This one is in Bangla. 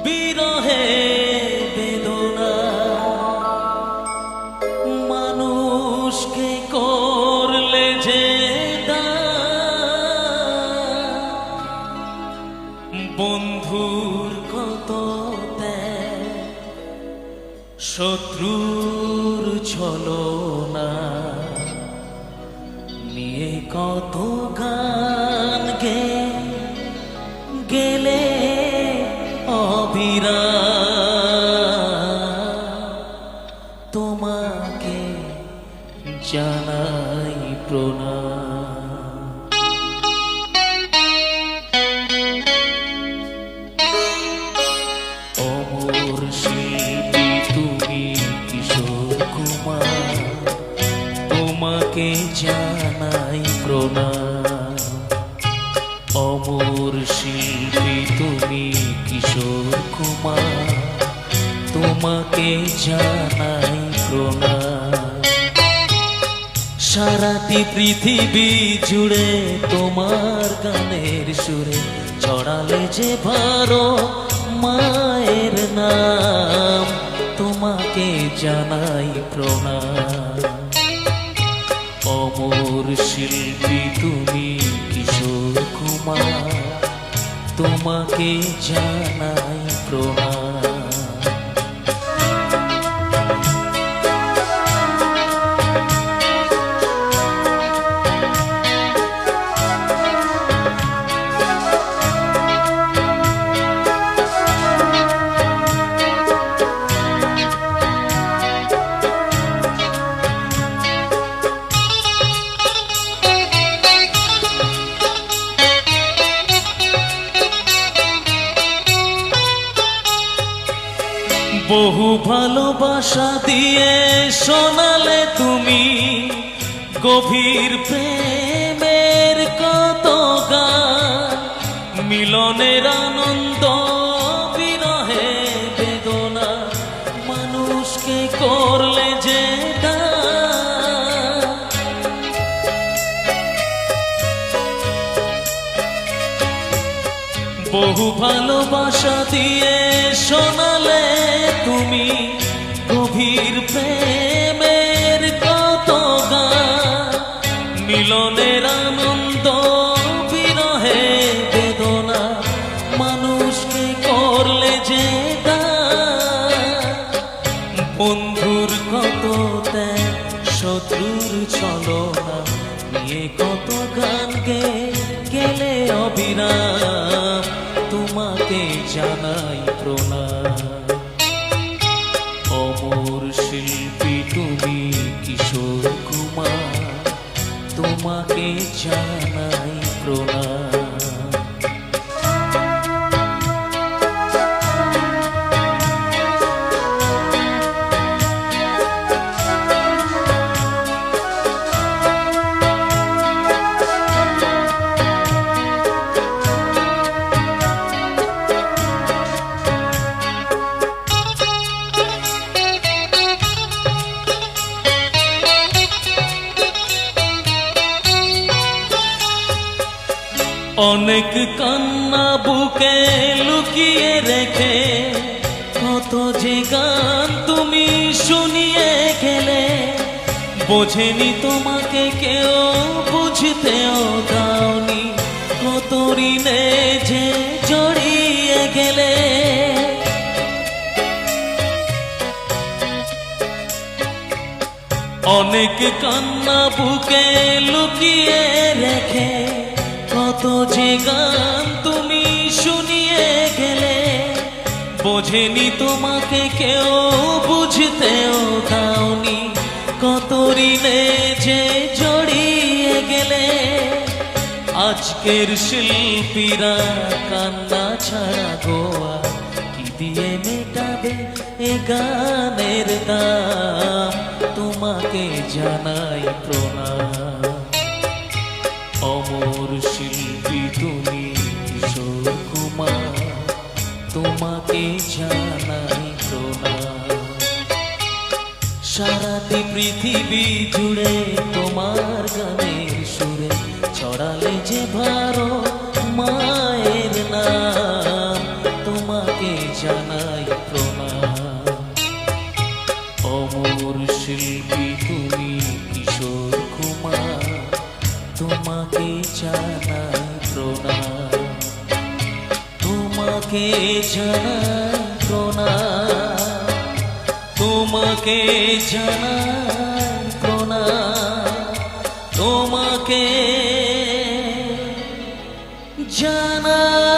বিরহে বেদনা মানুষকে করলে যে বন্ধুর কত শত্রুর ছলনা নিয়ে কত গান গেলে অবিরা তোমাকে জানাই প্রণাম। অমর শিল্পী তুমি কিশোর কুমার, তোমাকে জানাই প্রণাম। অমর শিল্পী তুমি কিশোর কুমার, তোমাকে জানাই প্রণাম। সারাটি পৃথিবী জুড়ে তোমার গানের সুরে ছড়ালে যে ভারত মায়ের নাম, তোমাকে জানাই প্রণাম। অমর শিল্পী তুমি কিশোর কুমার, তোমাকে জানাই প্রণাম। বহু ভালোবাসা দিয়ে শোনালে তুমি গভীর প্রেমের কত গান, মিলনের আনন্দ বিরহে বেদনা মানুষকে করলে যে বহু ভালোবাসা দিয়ে শোনালে তুমি গভীর প্রেমের কত গান, মিলনের আনন্দ বিরহে বেদনা মানুষকে করলে যে বন্ধুর কত ত্যাগ শত্রুর ছলনা নিয়ে কত গান গেলে অবিরাম, তোমাকে জানাই প্রণাম। অমর শিল্পী তুমি কিশোর কুমার, তোমাকে জানাই প্রণাম। অনেক কান্না বুকে লুকিয়ে রেখে কত যে গান তুমি শুনিয়ে গেলে, বোঝেনি তোমাকে কেউ বুঝতেও দাওনি, কত ঋণে যে জড়িয়ে গেলে। অনেক কান্না বুকে লুকিয়ে রেখে কত যে গান তুমি শুনিয়ে গেলে, বোঝেনি তোমাকে কেউ বুঝতেও দাওনি, কত ঋণে যে জড়িয়ে গেলে। আজকের শিল্পীরা কান্না ছাড়া গোয়া কি দিয়ে মেটাবে এ গানের দাম, তোমাকে জানাই প্রণাম। অমর শিল্পী তুমি কিশোর কুমার, তোমাকে জানাই প্রণাম। সারাটি পৃথিবী জুড়ে তোমার গানের সুরে ছড়ালে যে ভারত মায়ের নাম, তোমাকে তোমাকে জানাই প্রণাম। অমর শিল্পী তুমি কিশোর কুমার, তোমাকে জানাই প্রণাম। তোমাকে জানাই প্রণাম, তোমাকে জানাই প্রণাম, তোমাকে জানাই